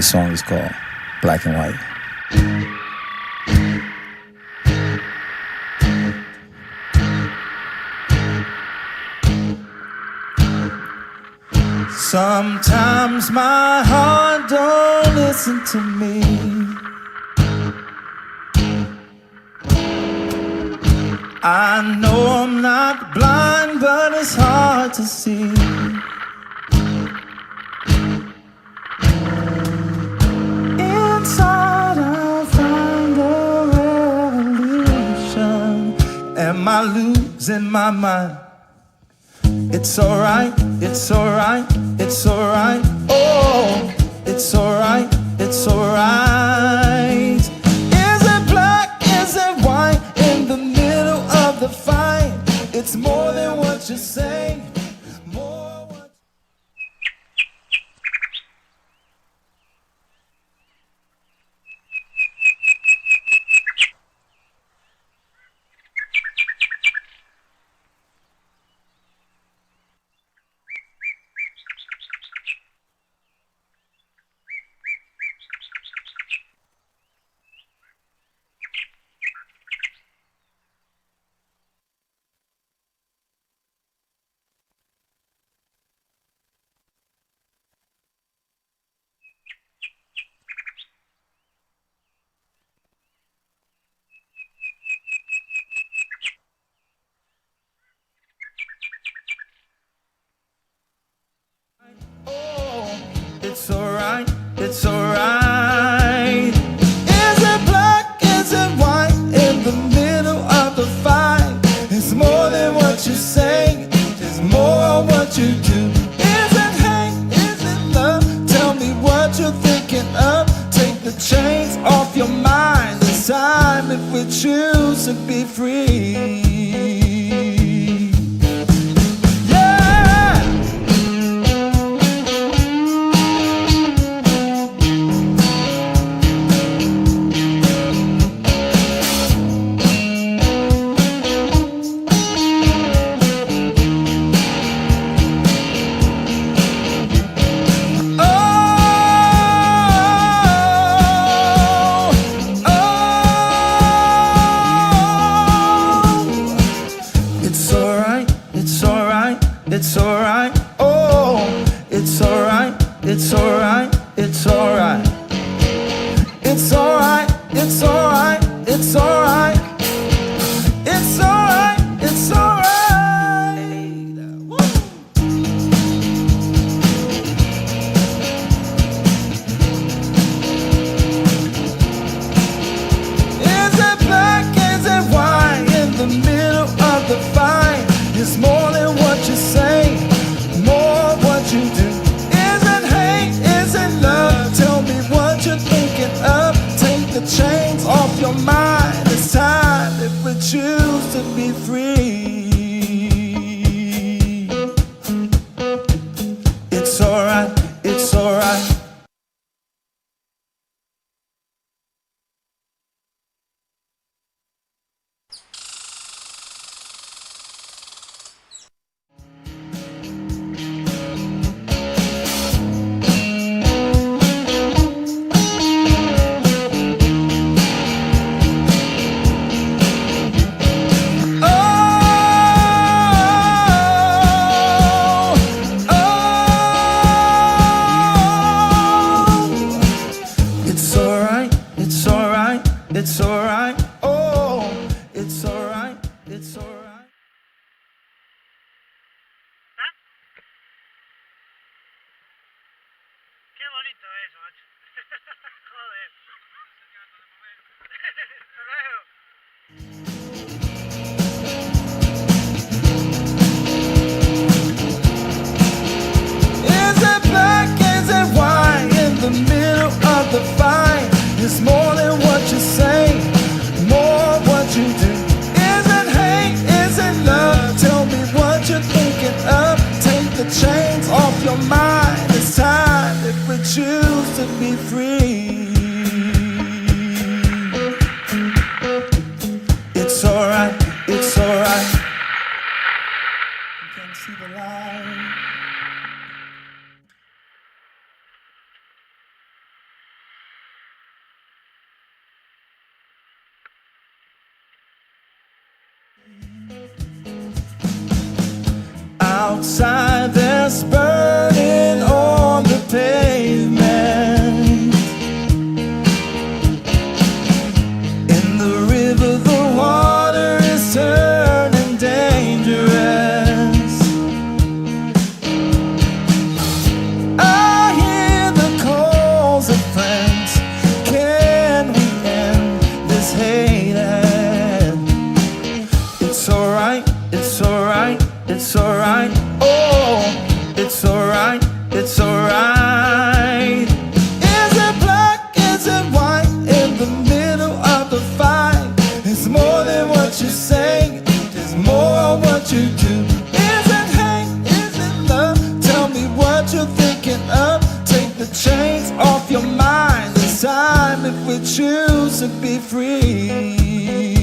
song is called Black and White. Sometimes my heart don't listen to me. I know I'm not blind, but it's hard to see. Inside I find a revolution. Am I losing my mind? It's alright, it's alright, it's alright. Oh, it's alright, it's alright. Is it black, is it white? In the middle of the fight, it's more than what you say. More what... It's alright, it's alright. Is it black, is it white? In the middle of the fight, it's more than what you say, it's more what you do. Is it hate, is it love? Tell me what you're thinking of. Take the chains off your mind. It's time if we choose to be free. It's alright, oh, it's alright, it's alright, it's alright. It's alright, it's alright, it's alright. It's alright, it's alright. Woo. Is it black, is it white? In the middle of the fight, it's more than what you say, more what you do. Is it hate, is it love? Tell me what you're thinking of. Take the chains off your mind. It's time if we choose to be free. It's alright, it's alright. It's alright, oh, it's alright, it's alright. ¿Ah? Qué bonito eso, macho. Joder. Hasta luego. Is it black, is it white? In the middle of the fight, it's more than what you say, more what you do. Is it hate, is it love? Tell me what you're thinking of. Take the chains off your mind. It's time if we choose to be free. It's alright, it's alright. You can see the light. outside that's burning on the pavement. In the river the water is turning dangerous. I hear the calls of friends. Can we end this hate? It's alright, it's alright, it's alright. Oh, it's alright, it's alright. Is it black, is it white? In the middle of the fight, it's more than what you say, it's more what you do. Is it hate, is it love? Tell me what you're thinking of. Take the chains off your mind. It's time if we choose to be free.